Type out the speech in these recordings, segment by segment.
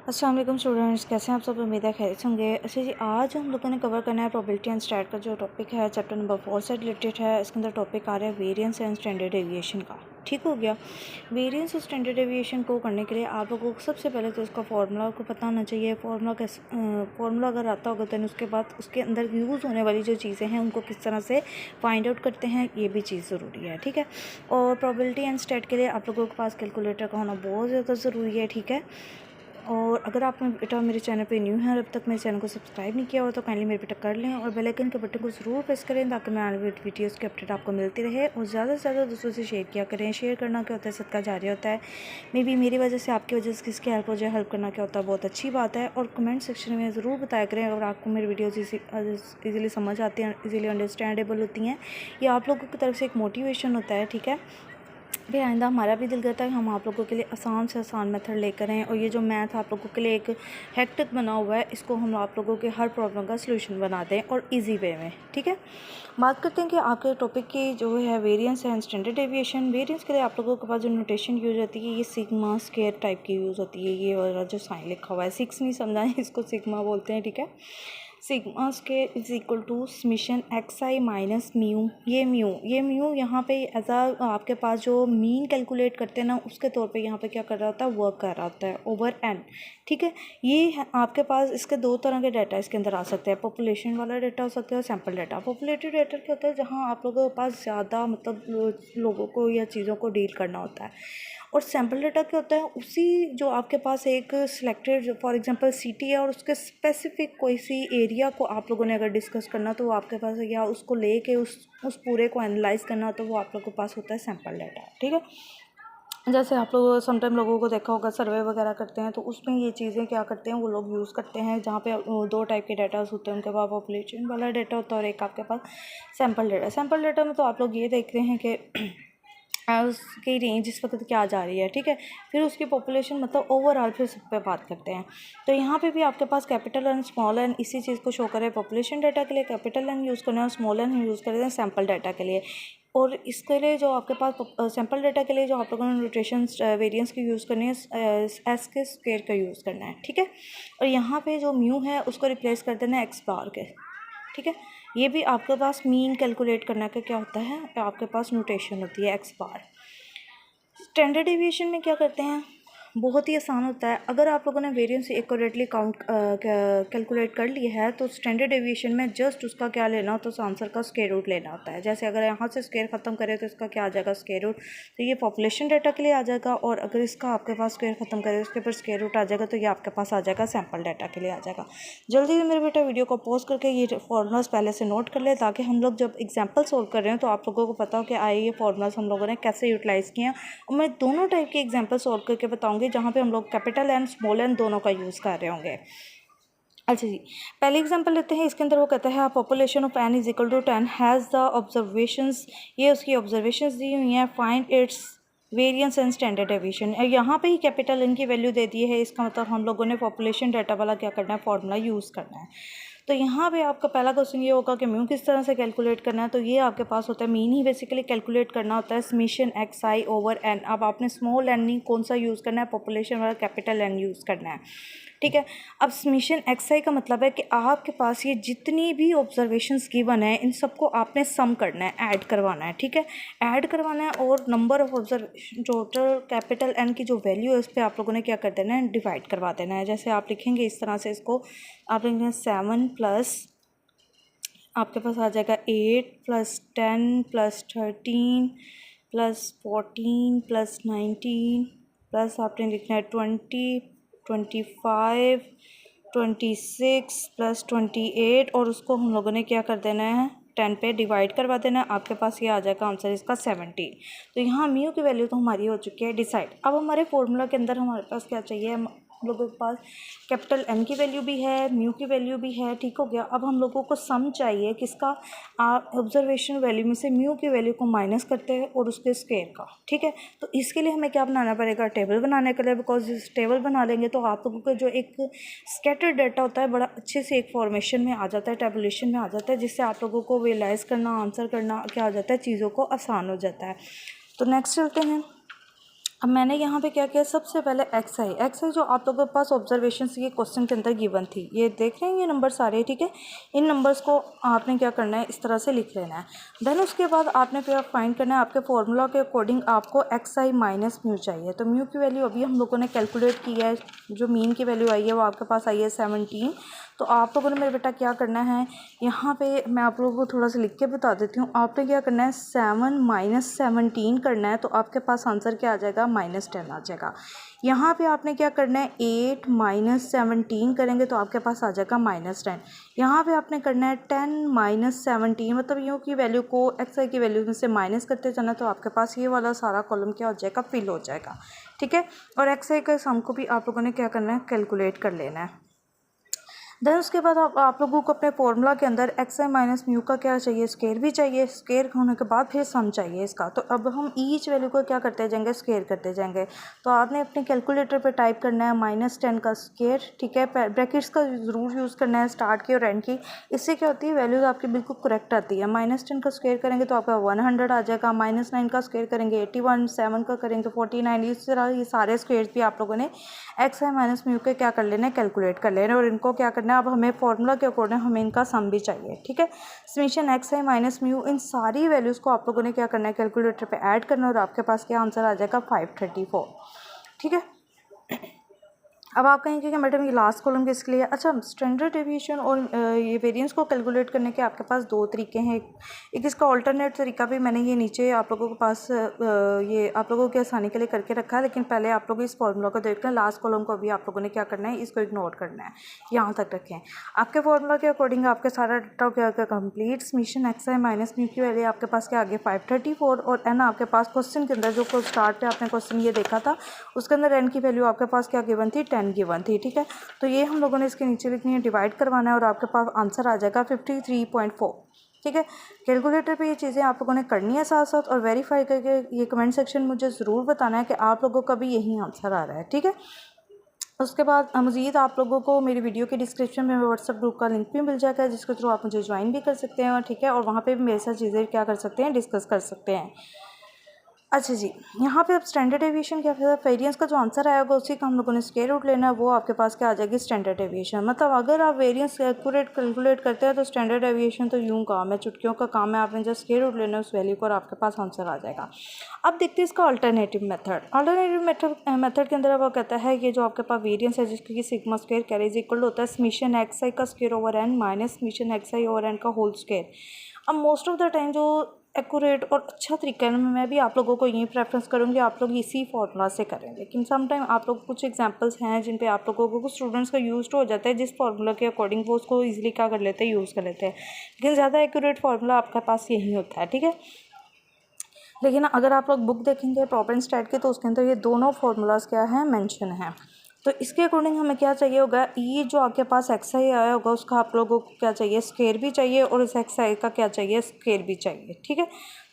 अस्सलाम वालेकुम स्टूडेंट्स, कैसे हैं आप सब। उम्मीद है खैरियत से होंगे। अच्छा जी, आज हम लोगों ने कवर करना है प्रोबेबिलिटी एंड स्टैट का जो टॉपिक है, चैप्टर नंबर 4 से रिलेटेड है। इसके अंदर टॉपिक आ रहा है वेरिएंस एंड स्टैंडर्ड डेविएशन का। ठीक हो गया। वेरिएंस और स्टैंडर्ड डेविएशन को करने के लिए आप लोगों को सबसे पहले तो उसका फार्मूला को पता होना चाहिए। फार्मूला अगर आता होगा तो उसके बाद उसके अंदर यूज़ होने वाली जो चीज़ें हैं उनको किस तरह से फाइंड आउट करते हैं, ये भी चीज़ ज़रूरी है। ठीक है। और प्रोबेबिलिटी एंड स्टैट के लिए आप लोगों के पास कैलकुलेटर का होना बहुत ज़्यादा ज़रूरी है। ठीक है। और अगर आपने बेटा मेरे चैनल पे न्यू है और अब तक मेरे चैनल को सब्सक्राइब नहीं किया हो तो काइंडली मेरे बेटा कर लें और बेल आइकन के बटन को ज़रूर प्रेस करें ताकि मैं आने वाली वीडियोज़ की अपडेट आपको मिलती रहे। और ज़्यादा से ज़्यादा दूसरों से शेयर किया करें। शेयर करना क्या होता है, सदका जारी होता है। मे बी मेरी वजह से आपकी वजह से किसकी हेल्प हो जाए, हेल्प करना क्या होता है, बहुत अच्छी बात है। और कमेंट सेक्शन में ज़रूर बताया करें अगर आपको मेरी वीडियोज़ ईज़िली समझ आती हैं, ईज़िली अंडरस्टैंडेबल होती हैं। ये आप लोगों की तरफ से एक मोटिवेशन होता है। ठीक है। फिर आइंदा हमारा भी दिल करता है हम आप लोगों के लिए आसान से आसान मेथड लेकर आएँ। और ये जो मैथ आप लोगों के लिए एक हेक्टिक बना हुआ है, इसको हम आप लोगों के हर प्रॉब्लम का सलूशन बना दें और इजी वे में। ठीक है। बात करते हैं कि आपके टॉपिक की जो है variance and standard deviation. Variance के लिए आप लोगों के पास जो नोटेशन यूज होती है ये सिग्मा स्क्वायर टाइप की यूज़ होती है। ये वाला जो साइन लिखा हुआ है, सिक्स नहीं समझाएं, इसको सिग्मा बोलते हैं। ठीक है। Sigma square is equal to summation x i minus mu. ये म्यू यहाँ पे एज आपके पास जो मीन कैलकुलेट करते हैं ना, उसके तौर पे यहाँ पे क्या कर रहा होता है, वर्क कर रहा होता है ओवर एन। ठीक है। ये आपके पास इसके दो तरह के डाटा इसके अंदर आ सकते हैं। पॉपुलेशन वाला डाटा हो सकता है और सैम्पल डाटा। पॉपुलेटिव डाटा क्या होता है, जहाँ आप लोगों के पास ज़्यादा मतलब लोगों को या चीज़ों को डील करना होता है। और सैम्पल डाटा क्या होता है, उसी जो आपके पास एक सिलेक्टेड फॉर एग्जांपल सिटी है और उसके स्पेसिफिक कोई सी एरिया को आप लोगों ने अगर डिस्कस करना तो वो आपके पास, या उसको लेके उस पूरे को एनालाइज करना तो वो आप लोगों के पास होता है सैम्पल डाटा। ठीक है। जैसे आप लोग समटाइम लोगों को देखा होगा सर्वे वगैरह करते हैं तो उसमें ये चीज़ें क्या करते हैं वो लोग यूज़ करते हैं, जहाँ पे दो टाइप के डाटास होते हैं। उनके पास पॉपुलेशन वाला डाटा होता है और एक आपके पास सैम्पल डाटा। सैम्पल डाटा में तो आप लोग ये देखते हैं कि उसकी रेंज इस वक्त क्या जा रही है। ठीक है। फिर उसकी पॉपुलेशन मतलब ओवरऑल फिर सब पे बात करते हैं। तो यहाँ पे भी आपके पास कैपिटल एन स्मॉल एन इसी चीज़ को शो करे। पॉपुलेशन डाटा के लिए कैपिटल एन यूज़ करना है और स्मॉल एन यूज़ करते हैं सैम्पल डाटा के लिए। और इसके लिए जो आपके पास सैम्पल डाटा के लिए जो आप लोगों ने नोटेशन वेरिएंस की यूज़ करनी है, एस के स्क्वायर का यूज़ करना है। ठीक है। और यहाँ पे जो म्यू है उसको रिप्लेस कर देना है एक्स बार के। ठीक है। ये भी आपके पास मीन कैलकुलेट करने का क्या होता है, आपके पास नोटेशन होती है एक्स बार। स्टैंडर्ड डेविएशन में क्या करते हैं, बहुत ही आसान होता है। अगर आप लोगों ने वेरिएंस एक्यूरेटली कैलकुलेट कर लिया है तो स्टैंडर्ड डेविएशन में जस्ट उसका क्या लेना होता है, तो आंसर का स्क्वायर रूट लेना होता है। जैसे अगर यहाँ से स्क्वायर ख़त्म करें तो इसका क्या आ जाएगा, स्क्वायर रूट। तो ये पॉपुलेशन डाटा के लिए आ जाएगा। और अगर इसका आपके पास स्क्वायर ख़त्म करें उसके ऊपर स्क्वायर रूट आ जाएगा तो ये आपके पास आ जाएगा सैम्पल डाटा के लिए आ जाएगा। जल्दी से मेरे बेटा वीडियो को पॉज करके ये फॉर्मूलाज पहले से नोट कर ले ताकि हम लोग जब एग्जाम्पल सोल्व कर रहे हैं तो आप लोगों को पता हो कि आए ये फॉर्मूलाज हम लोगों ने कैसे यूटिलाइज़ किए हैं। और मैं दोनों टाइप की एग्जाम्पल सॉल्व करके बताऊंगी जहाँ पे हम लोग कैपिटल एंड स्मॉल एन दोनों का यूज़ कर रहे होंगे। अच्छा जी, पहले एग्जांपल लेते हैं। इसके अंदर वो कहता है population of n is equal to 10 has the observations. ये उसकी ऑब्जर्वेशंस दी हुई हैं। Find its variance and standard deviation. यहाँ पे ही कैपिटल एन की वैल्यू दे दी है। इसका मतलब हम लोगों ने पॉपुलेशन डाटा वाला क्या करना है, फॉर्मूला यूज़ करना है। तो यहाँ पे आपका पहला क्वेश्चन ये होगा कि म्यू किस तरह से कैलकुलेट करना है। तो ये आपके पास होता है मीन ही बेसिकली कैलकुलेट करना होता है summation x i over n. अब आपने स्मॉल एन नहीं कौन सा यूज़ करना है, पॉपुलेशन वाला कैपिटल एन यूज़ करना है। ठीक है। अब समेशन एक्स आई का मतलब है कि आपके पास ये जितनी भी ऑब्जर्वेशंस गिवन है इन सबको आपने सम करना है, ऐड करवाना है। ठीक है। ऐड करवाना है और number of observation total capital n की जो वैल्यू है उस पर आप लोगों ने क्या कर देना है, डिवाइड करवा देना है। जैसे आप लिखेंगे इस तरह से, इसको आप लिखेंगे 7 प्लस आपके पास आ जाएगा 8 plus 10 plus 13 plus 14 plus 19 plus आपने लिखना है 20 25 26 प्लस 28 और उसको हम लोगों ने क्या कर देना है, 10 पे डिवाइड करवा देना है। आपके पास ये आ जाएगा आंसर इसका 17। तो यहाँ म्यू की वैल्यू तो हमारी हो चुकी है डिसाइड। अब हमारे फॉर्मूला के अंदर हमारे पास क्या चाहिए, हम लोगों के पास कैपिटल एन की वैल्यू भी है, म्यू की वैल्यू भी है। ठीक हो गया। अब हम लोगों को सम चाहिए किसका, ऑब्जर्वेशन वैल्यू में से म्यू की वैल्यू को माइनस करते हैं और उसके स्क्वायर का। ठीक है। तो इसके लिए हमें क्या बनाना पड़ेगा, टेबल बनाने के लिए। बिकॉज इस टेबल बना लेंगे तो आप लोगों का जो एक स्कैटर्ड डाटा होता है बड़ा अच्छे से एक फॉर्मेशन में आ जाता है, टेबुलेशन में आ जाता है, जिससे आप लोगों को रियलाइज़ करना, आंसर करना क्या हो जाता है, चीज़ों को आसान हो जाता है। तो नेक्स्ट चलते हैं। अब मैंने यहाँ पे क्या किया, सबसे पहले एक्स आई जो आप लोगों के पास ऑब्जर्वेशन ये क्वेश्चन के अंदर गिवन थी, ये देख रहे हैं ये नंबर सारे, ठीक है। इन नंबर्स को आपने क्या करना है, इस तरह से लिख लेना है। देन उसके बाद आपने फिर फाइंड करना है, आपके फॉर्मूला के अकॉर्डिंग आपको एक्स आई माइनस म्यू चाहिए। तो म्यू की वैल्यू अभी हम लोगों ने कैलकुलेट की है, जो मीन की वैल्यू आई है वो आपके पास आई है 17। तो आप लोगों ने मेरे बेटा क्या करना है, यहाँ पे मैं आप लोगों को थोड़ा सा लिख के बता देती हूँ। आपने क्या करना है, 7 माइनस 17 करना है, तो आपके पास आंसर क्या आ जाएगा, -10 आ जाएगा। यहाँ पे आपने क्या करना है, 8 माइनस 17 करेंगे तो आपके पास आ जाएगा -10। यहाँ पे आपने करना है 10 माइनस 17, मतलब यूँ की वैल्यू को एक्स आई की वैल्यू में से माइनस करते जाना, तो आपके पास ये वाला सारा कॉलम क्या हो जाएगा, फिल हो जाएगा, ठीक है। और एक्स आई के सम को भी आप लोगों ने क्या करना है, कैलकुलेट कर लेना है। देन उसके बाद आप लोगों को अपने फॉर्मूला के अंदर एक्स आई माइनस म्यू का क्या चाहिए, स्केयर भी चाहिए। स्केयर होने के बाद फिर सम चाहिए इसका। तो अब हम ईच वैल्यू को क्या करते जाएंगे, स्केयर करते जाएंगे। तो आपने अपने कैलकुलेटर पे टाइप करना है -10 का स्केयर, ठीक है। ब्रैकेट्स का ज़रूर यूज़ करना है, स्टार्ट की और एंड की। इससे क्या होती है, वैल्यूज़ आपकी बिल्कुल करेक्ट आती है। -10 का स्केयर करेंगे तो आपका 100 आ जाएगा, -9 का स्केयर करेंगे 81, 7 का करेंगे 49। इस तरह ये सारे स्केयर्स भी आप लोगों ने एक्स आई माइनस म्यू के क्या कर लेना है, कैलकुलेट कर लेना है। और इनको क्या करना है, अब हमें फॉर्मूला के अकॉर्डिंग हमें इनका सम भी चाहिए, ठीक है। Summation x i minus mu, इन सारी वैल्यूज़ को आप लोगों ने क्या करना है, कैलकुलेटर पे ऐड करना है और आपके पास क्या आंसर आ जाएगा, 534, ठीक है। अब आप कहेंगे कि मैडम ये लास्ट कॉलम किसके लिए। अच्छा, स्टैंडर्ड डेविएशन और ये वेरिएंस को कैलकुलेट करने के आपके पास दो तरीके हैं। एक इसका ऑल्टरनेट तरीका भी मैंने ये नीचे आप लोगों के पास ये आप लोगों की आसानी के लिए करके रखा है, लेकिन पहले आप लोग इस फॉर्मूला को देखना, लास्ट कॉलम को भी आप लोगों ने क्या करना है, इसको इग्नोर करना है, यहाँ तक रखें। आपके फॉर्मूला के अकॉर्डिंग आपके सारा डाटा क्या क्या complete. Summation x i minus mu की वैल्यू आपके पास क्या आ गया, 534। और एन आपके पास क्वेश्चन के अंदर जो स्टार्ट पे आपने क्वेश्चन ये देखा था, उसके अंदर एन की वैल्यू आपके पास क्या गिवन थी, 10 गिवन थी, ठीक है। तो ये हम लोगों ने इसके नीचे लिखनी है, डिवाइड करवाना है और आपके पास आंसर आ जाएगा 53.4, ठीक है। कैलकुलेटर पे ये चीज़ें आप लोगों ने करनी है साथ साथ, और वेरीफाई करके ये कमेंट सेक्शन मुझे ज़रूर बताना है कि आप लोगों का भी यही आंसर आ रहा है, ठीक है। उसके बाद मज़ीद आप लोगों को मेरी वीडियो के डिस्क्रिप्शन में व्हाट्सएप ग्रुप का लिंक भी मिल जाएगा, जिसके थ्रू आप मुझे ज्वाइन भी कर सकते हैं, और ठीक है, और वहाँ पे भी मेरे साथ चीज़ें क्या कर सकते हैं, डिस्कस कर सकते हैं। अच्छा जी, यहाँ पे अब स्टैंडर्ड डेविएशन क्या है, वेरिएंस का जो आंसर आएगा उसी का हम लोगों ने स्क्वायर रूट लेना है, वो आपके पास क्या आ जाएगी, स्टैंडर्ड डेविएशन। मतलब अगर आप वेरिएंस एक्यूरेट कैलकुलेट करते हैं तो स्टैंडर्ड डेविएशन तो यूँ काम है, चुटकियों का काम है, आपने जस्ट स्क्वायर रूट लेना है उस वैल्यू को और आपके पास आंसर आ जाएगा। अब देखते हैं इसका अल्टरनेटिव मेथड। अल्टरनेटिव मेथड के अंदर अब वो कहता है कि जो आपके पास वेरिएंस है जिसकी सिग्मा स्क्वायर कैर इज इक्वल होता है समेशन एक्स आई का square over n minus summation x i over n का होल स्क्वायर। अब मोस्ट ऑफ द टाइम जो एक्यूरेट और अच्छा तरीका है, मैं भी आप लोगों को यही प्रेफरेंस करूँगी, आप लोग इसी फॉर्मूला से करें। लेकिन सम टाइम आप लोग कुछ एग्जांपल्स हैं जिन पे आप लोगों को कुछ स्टूडेंट्स का यूज हो जाता है, जिस फार्मूला के अकॉर्डिंग वो उसको इजीली क्या कर लेते हैं, यूज़ कर लेते हैं। लेकिन ज़्यादा एक्यूरेट फार्मूला आपके पास यही होता है, ठीक है। लेकिन अगर आप लोग बुक देखेंगे प्रॉपर स्टैट के, तो उसके अंदर ये दोनों फार्मूलाज क्या हैं, मेंशन है। तो इसके अकॉर्डिंग हमें क्या चाहिए होगा, ये जो आपके पास एक्स आई आया होगा उसका आप लोगों को क्या चाहिए, स्क्वायर भी चाहिए, और इस एक्स आई का क्या चाहिए, स्क्वायर भी चाहिए, ठीक है।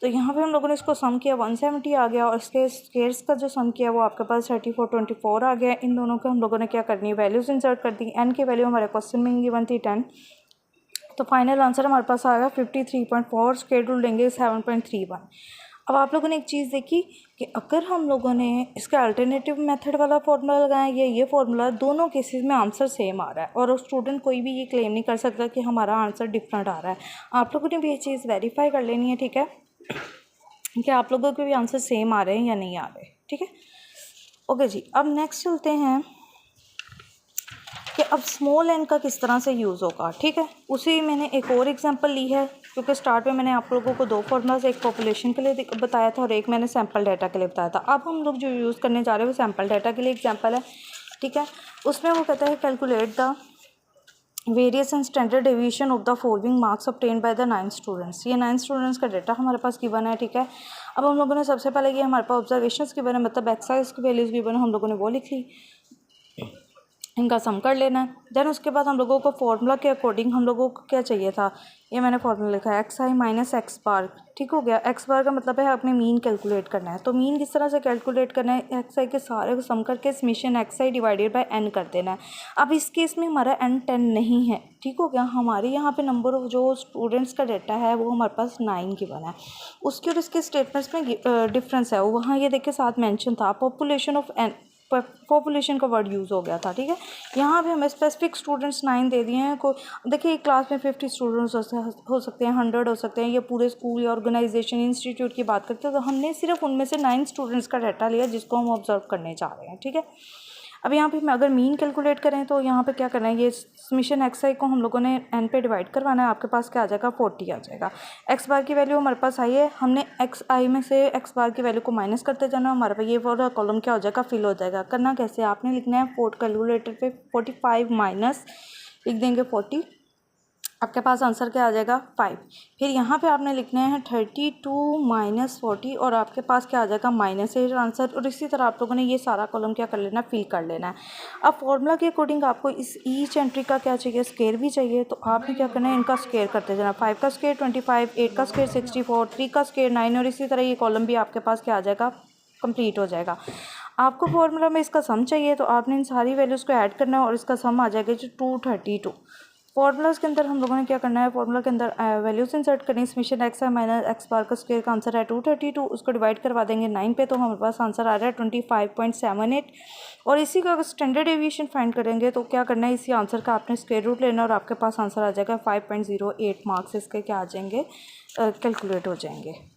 तो यहाँ पे हम लोगों ने इसको सम किया 170 आ गया, और इसके स्क्वायर्स का जो सम किया वो आपके पास 3424 आ गया। इन दोनों को हम लोगों ने क्या करनी है, वैल्यूज इंसर्ट कर दी। एन की वैल्यू हमारे क्वेश्चन में गिवन थी 10, तो फाइनल आंसर हमारे पास आएगा 53.4, स्क्वायर रूट लेंगे 7.31। अब आप लोगों ने एक चीज़ देखी कि अगर हम लोगों ने इसका अल्टरनेटिव मेथड वाला फार्मूला लगाया या ये फार्मूला, दोनों केसेस में आंसर सेम आ रहा है, और स्टूडेंट कोई भी ये क्लेम नहीं कर सकता कि हमारा आंसर डिफरेंट आ रहा है। आप लोगों ने भी ये चीज़ वेरीफाई कर लेनी है, ठीक है, कि आप लोगों के भी आंसर सेम आ रहे हैं या नहीं आ रहे, ठीक है। ओके जी, अब नेक्स्ट चलते हैं कि अब स्मॉल एन का किस तरह से यूज़ होगा, ठीक है। उसी मैंने एक और एग्जांपल ली है, क्योंकि स्टार्ट में मैंने आप लोगों को दो फार्मूलाज, एक पॉपुलेशन के लिए बताया था और एक मैंने सैम्पल डाटा के लिए बताया था। अब हम लोग जो यूज़ करने जा रहे हैं वो सैम्पल डाटा के लिए एग्जांपल है, ठीक है। उसमें वो कहता है calculate the various and standard deviation of the following marks obtain by the 9 students. ये 9 स्टूडेंट्स का डाटा हमारे पास गिवन है, ठीक है। अब हम लोगों ने सबसे पहले ये हमारे पास ऑब्जर्वेशंस गिवन है, मतलब एक्सरसाइज की वैल्यूज़ गिवन है, हम लोगों ने वो लिख ली। इनका सम कर लेना है। देन उसके बाद हम लोगों को फार्मूला के अकॉर्डिंग हम लोगों को क्या चाहिए था, ये मैंने फार्मूला लिखा है एक्स आई माइनस एक्स बार। ठीक हो गया। एक्स बार का मतलब है अपने मीन कैलकुलेट करना है। तो मीन किस तरह से कैलकुलेट करना है, एक्स आई के सारे को सम करके summation x i divided by n कर देना है। अब इस केस में हमारा एन 10 नहीं है। ठीक हो गया। हमारे यहाँ पे नंबर ऑफ जो स्टूडेंट्स का डाटा है वो हमारे पास 9 गिवन है। उसके और इसके स्टेटमेंट्स में डिफरेंस है। वहाँ ये देखिए साथ मेंशन था पॉपुलेशन ऑफ एन, पॉपुलेशन का वर्ड यूज़ हो गया था। ठीक है। यहाँ पे हमें स्पेसिफिक स्टूडेंट्स 9 दे दिए हैं। को देखिए एक क्लास में 50 स्टूडेंट्स हो सकते हैं, 100 हो सकते हैं, ये पूरे स्कूल या ऑर्गेनाइजेशन इंस्टीट्यूट की बात करते हैं। तो हमने सिर्फ उनमें से 9 स्टूडेंट्स का डाटा लिया जिसको हम ऑब्जर्व करने चाह रहे हैं। ठीक है। अब यहाँ पे अगर मीन कैलकुलेट करें तो यहाँ पे क्या करना है, ये समेशन एक्स आई को हम लोगों ने एन पे डिवाइड करवाना है। आपके पास क्या आ जाएगा, 40 आ जाएगा। एक्स बार की वैल्यू हमारे पास आई है, हमने एक्स आई में से एक्स बार की वैल्यू को माइनस करते जाना। हमारे पास ये वाला कॉलम क्या हो जाएगा, फिल हो जाएगा। करना कैसे, आपने लिखना है फोर्ट कैलकुलेटर पे 45 माइनस लिख देंगे 40, आपके पास आंसर क्या आ जाएगा 5। फिर यहाँ पे आपने लिखना है 32 माइनस 40 और आपके पास क्या आ जाएगा माइनस है आंसर। और इसी तरह आप लोगों ने ये सारा कॉलम क्या कर लेना, फिल कर लेना है। अब फॉर्मूला के अकॉर्डिंग आपको इस ईच एंट्री का क्या चाहिए, स्क्वायर भी चाहिए। तो आपने क्या करना है, इनका स्क्वायर करते जाना। 5 का स्क्वायर 25, 8 का स्क्वायर 64, 3 का स्क्वायर 9 और इसी तरह ये कॉलम भी आपके पास क्या आ जाएगा, कंप्लीट हो जाएगा। आपको फॉर्मूला में इसका सम चाहिए तो आपने इन सारी वैल्यूज़ को ऐड करना है और इसका सम आ जाएगा जो 232। फॉर्मूलाज के अंदर हम लोगों ने क्या करना है, फॉर्मूला के अंदर वैल्यूज इंसर्ट करनी। समेशन एक्स है माइनस एक्स बार का स्क्वायर का आंसर है 232, उसको डिवाइड करवा देंगे 9 पे तो हमारे पास आंसर आ रहा है 25.78। और इसी का अगर स्टैंडर्ड डेविएशन फाइंड करेंगे तो क्या करना है, इसी आंसर का आपने स्क्वायर रूट लेना और आपके पास आंसर आ जाएगा 5.08 मार्क्स इसके क्या आ जाएंगे, कैलकुलेट हो जाएंगे।